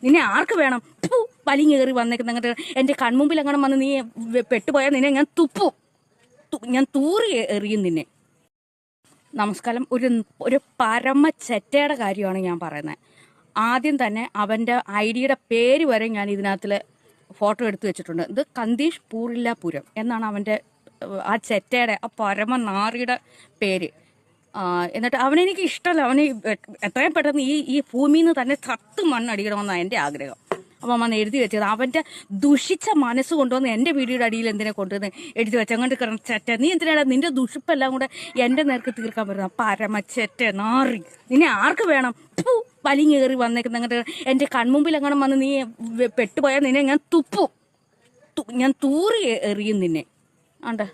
നിന്നെ ആർക്ക് വേണം? വലിഞ്ഞേറി വന്നേക്കുന്ന അങ്ങോട്ട് എൻ്റെ കൺമുമ്പിൽ അങ്ങനെ വന്ന് നീ പെട്ടുപോയാൽ നിന്നെ ഞാൻ ഞാൻ തൂറി എറിയും നിന്നെ. നമസ്കാരം. ഒരു പരമ ചെറ്റയുടെ കാര്യമാണ് ഞാൻ പറയുന്നത്. ആദ്യം തന്നെ അവൻ്റെ ഐഡിയുടെ പേര് വരെ ഞാൻ ഇതിനകത്തിൽ ഫോട്ടോ എടുത്ത് വെച്ചിട്ടുണ്ട്. ഇത് കന്തീഷ് പൂറില്ലാപുരം എന്നാണ് അവൻ്റെ ആ ചെറ്റയുടെ ആ പരമ നാറിയുടെ പേര്. എന്നിട്ട് അവനെനിക്ക് ഇഷ്ടമല്ല. അവന് എത്രയും പെട്ടെന്ന് ഈ ഭൂമിയിൽ നിന്ന് തന്നെ ചത്ത് മണ്ണടിക്കണമെന്നാണ് എൻ്റെ ആഗ്രഹം. അപ്പം വന്ന് എഴുതി വെച്ചത് അവൻ്റെ ദുഷിച്ച മനസ്സ് കൊണ്ടുവന്ന് എൻ്റെ വീഡിയോയുടെ അടിയിൽ എന്തിനെ കൊണ്ടുവന്ന് എഴുതി വെച്ച അങ്ങോട്ട് കിടന്ന ചെറ്റ. നീ എന്തിനാണ് നിന്റെ ദുഷിപ്പെല്ലാം കൂടെ എൻ്റെ നേർക്ക് തീർക്കാൻ പറ്റുന്ന പരമ ചെറ്റ നാറി. നിന്നെ ആർക്ക് വേണം? വലിഞ്ഞേറി വന്നേക്കുന്ന അങ്ങോട്ട് എൻ്റെ കൺമുമ്പിൽ അങ്ങനെ വന്ന് നീ പെട്ടുപോയാൽ നിന്നെ ഞാൻ തൂറി എറിയും നിന്നെ. ആണ്ട്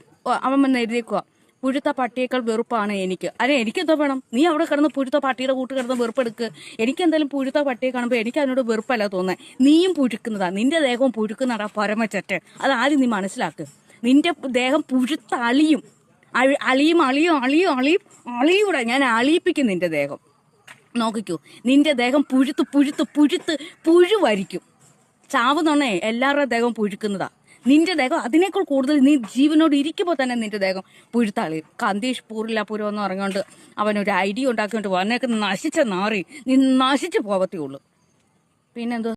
അവൻ വന്ന് എഴുതിയേക്കുക, പുഴുത്ത പട്ടിയേക്കാൾ വെറുപ്പാണ് എനിക്ക്. അല്ലെ, എനിക്കെന്തോ വേണം? നീ അവിടെ കിടന്ന് പുഴുത്ത പട്ടിയുടെ കൂട്ട് കിടന്ന് വെറുപ്പെടുക്ക്. എനിക്കെന്തായാലും പുഴുത്ത പട്ടിയെ കാണുമ്പോൾ എനിക്ക് അതിനോട് വെറുപ്പല്ല തോന്നുന്നത്. നീയും പുഴുക്കുന്നതാ, നിന്റെ ദേഹവും പുഴുക്കുന്നതാ പരമച്ചറ്റ്. അതാദ്യം നീ മനസ്സിലാക്ക്. നിന്റെ ദേഹം പുഴുത്ത അളിയൂടെ ഞാൻ അളിയിപ്പിക്കും നിന്റെ ദേഹം. നോക്കിക്കൂ, നിന്റെ ദേഹം പുഴു വരിക്കും. ചാവുന്നോണേ എല്ലാവരുടെ ദേഹം പുഴുക്കുന്നതാ. നിന്റെ ദേഹം അതിനേക്കാൾ കൂടുതൽ നീ ജീവനോട് ഇരിക്കുമ്പോൾ തന്നെ നിന്റെ ദേഹം പുഴുത്താളി. കന്തീഷ് പൂറില്ലാപുരം എന്ന് പറഞ്ഞുകൊണ്ട് അവനൊരു ഐഡിയ ഉണ്ടാക്കിക്കൊണ്ട് വന്നേക്ക് നശിച്ച നാറി. നീ നശിച്ചു പോവത്തേ ഉള്ളൂ. പിന്നെന്തോ